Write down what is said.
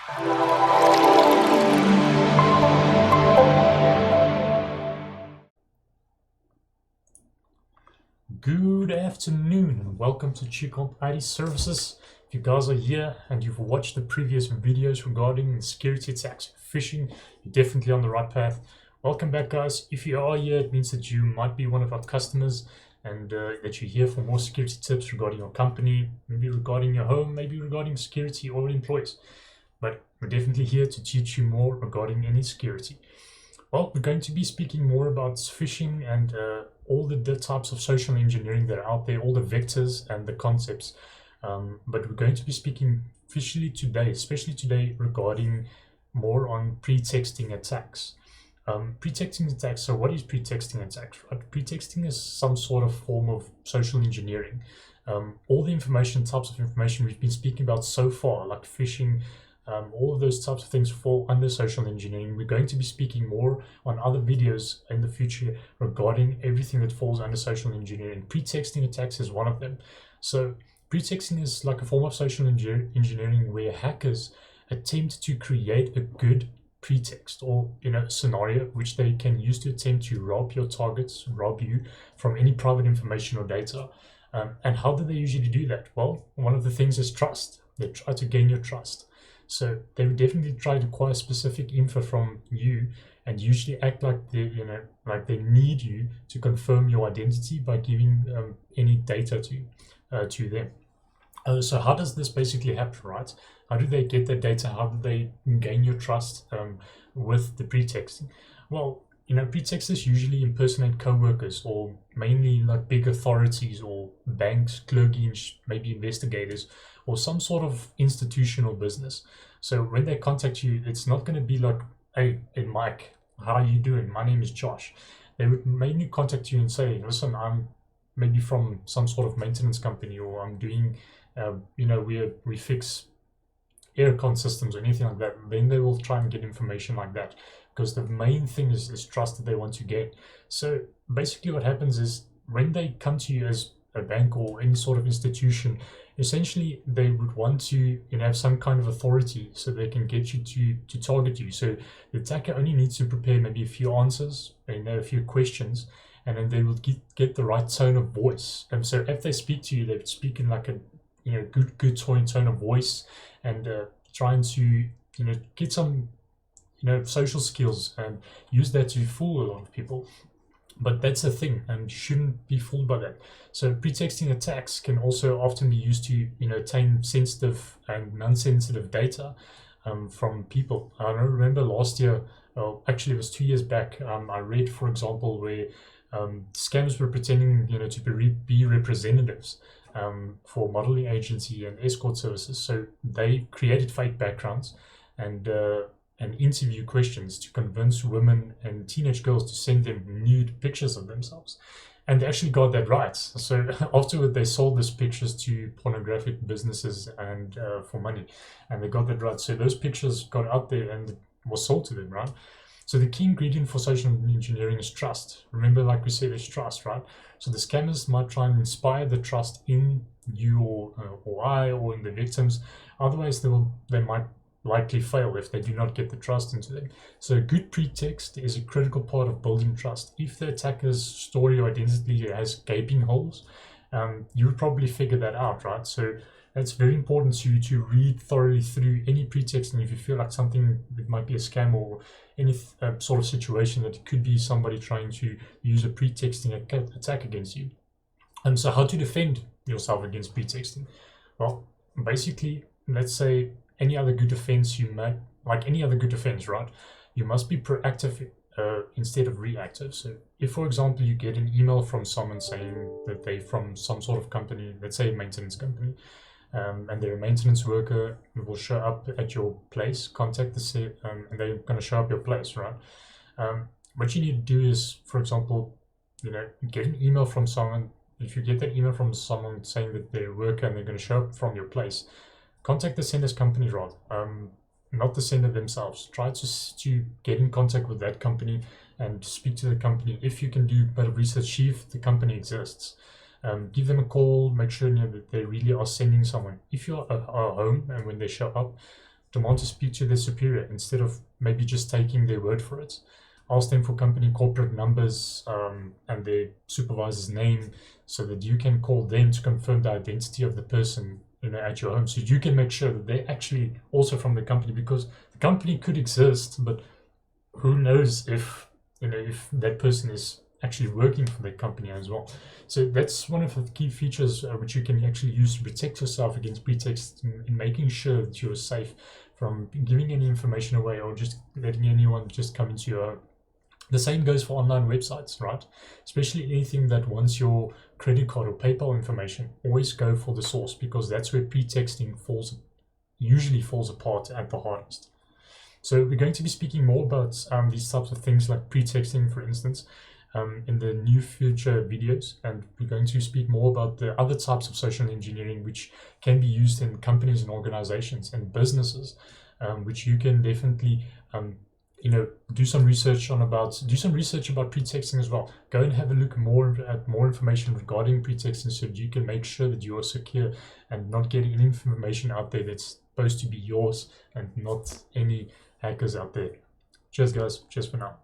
Good afternoon and welcome to Chicomp IT Services. If you guys are here and you've watched the previous videos regarding security attacks, phishing, you're definitely on the right path. Welcome back, guys. If you are here, it means that you might be one of our customers and that you're here for more security tips regarding your company, maybe regarding your home, maybe regarding security or employees. But we're definitely here to teach you more regarding any security. Well, we're going to be speaking more about phishing and all the types of social engineering that are out there, all the vectors and the concepts. But we're going to be speaking especially today, regarding more on pretexting attacks. Pretexting attacks, so what is pretexting attacks? Right? Pretexting is some sort of form of social engineering. All the types of information we've been speaking about so far, like phishing, all of those types of things fall under social engineering. We're going to be speaking more on other videos in the future regarding everything that falls under social engineering. Pretexting attacks is one of them. So pretexting is like a form of social engineering where hackers attempt to create a good pretext or scenario which they can use to attempt to rob your targets, rob you from any private information or data. And how do they usually do that? Well, one of the things is trust. They try to gain your trust. So they would definitely try to acquire specific info from you and usually act like they need you to confirm your identity by giving any data to them. So how does this basically happen, right? How do they get that data? How do they gain your trust with the pretexting? Well, pretexters usually impersonate co-workers or mainly like big authorities or banks, clergy, maybe investigators, or some sort of institutional business. So when they contact you, it's not going to be like, hey, Mike, how are you doing? My name is Josh. They would mainly contact you and say, listen, I'm maybe from some sort of maintenance company, or I'm doing, we fix aircon systems or anything like that. Then they will try and get information like that, because the main thing is trust that they want to get. So basically what happens is when they come to you as a bank or any sort of institution, essentially they would want to have some kind of authority so they can get you to target you. So the attacker only needs to prepare maybe a few answers and a few questions, and then they will get the right tone of voice. And so if they speak to you, they would speak in like a good tone of voice, and trying to get some social skills and use that to fool a lot of people. But that's the thing, and you shouldn't be fooled by that. So pretexting attacks can also often be used to obtain sensitive and non-sensitive data from people. I remember last year, actually it was 2 years back, I read, for example, where scammers were pretending to be representatives for modeling agency and escort services. So they created fake backgrounds and interview questions to convince women and teenage girls to send them nude pictures of themselves. And they actually got that right. So afterward, they sold these pictures to pornographic businesses and for money. And they got that right. So those pictures got out there and was sold to them, right? So the key ingredient for social engineering is trust. Remember, like we said, it's trust, right? So the scammers might try and inspire the trust in you or I or in the victims. Otherwise, they might likely fail if they do not get the trust into them. So a good pretext is a critical part of building trust. If the attacker's story or identity has gaping holes, you would probably figure that out, right? So it's very important to read thoroughly through any pretext, and if you feel like something that might be a scam or any sort of situation that it could be somebody trying to use a pretexting attack against you. And so how to defend yourself against pretexting? Well, basically, let's say any other good defense right? You must be proactive instead of reactive. So if, for example, you get an email from someone saying that they're from some sort of company, let's say a maintenance company, and they're a maintenance worker, will show up at your place, contact the and they're going to show up your place, right? What you need to do is, for example, get an email from someone. If you get that email from someone saying that they're a worker and they're going to show up from your place, contact the sender's company, rather, not the sender themselves. Try to get in contact with that company and speak to the company. If you can do a bit of research, see if the company exists. Give them a call, make sure that they really are sending someone. If you're at home and when they show up, demand to speak to their superior instead of maybe just taking their word for it. Ask them for company corporate numbers and their supervisor's name so that you can call them to confirm the identity of the person at your home, so you can make sure that they're actually also from the company, because the company could exist, but who knows if if that person is actually working for that company as well. So that's one of the key features which you can actually use to protect yourself against pretexting, in making sure that you're safe from giving any information away or just letting anyone just come into your home. The same goes for online websites, right? Especially anything that wants your credit card or PayPal information. Always go for the source, because that's where pretexting usually falls apart at the hardest. So we're going to be speaking more about these types of things like pretexting, for instance, in the new future videos, and we're going to speak more about the other types of social engineering which can be used in companies and organizations and businesses, which you can definitely do some research about pretexting as well. Go and have a look at more information regarding pretexting, so that you can make sure that you are secure and not getting any information out there that's supposed to be yours and not any hackers out there. Cheers guys, cheers for now.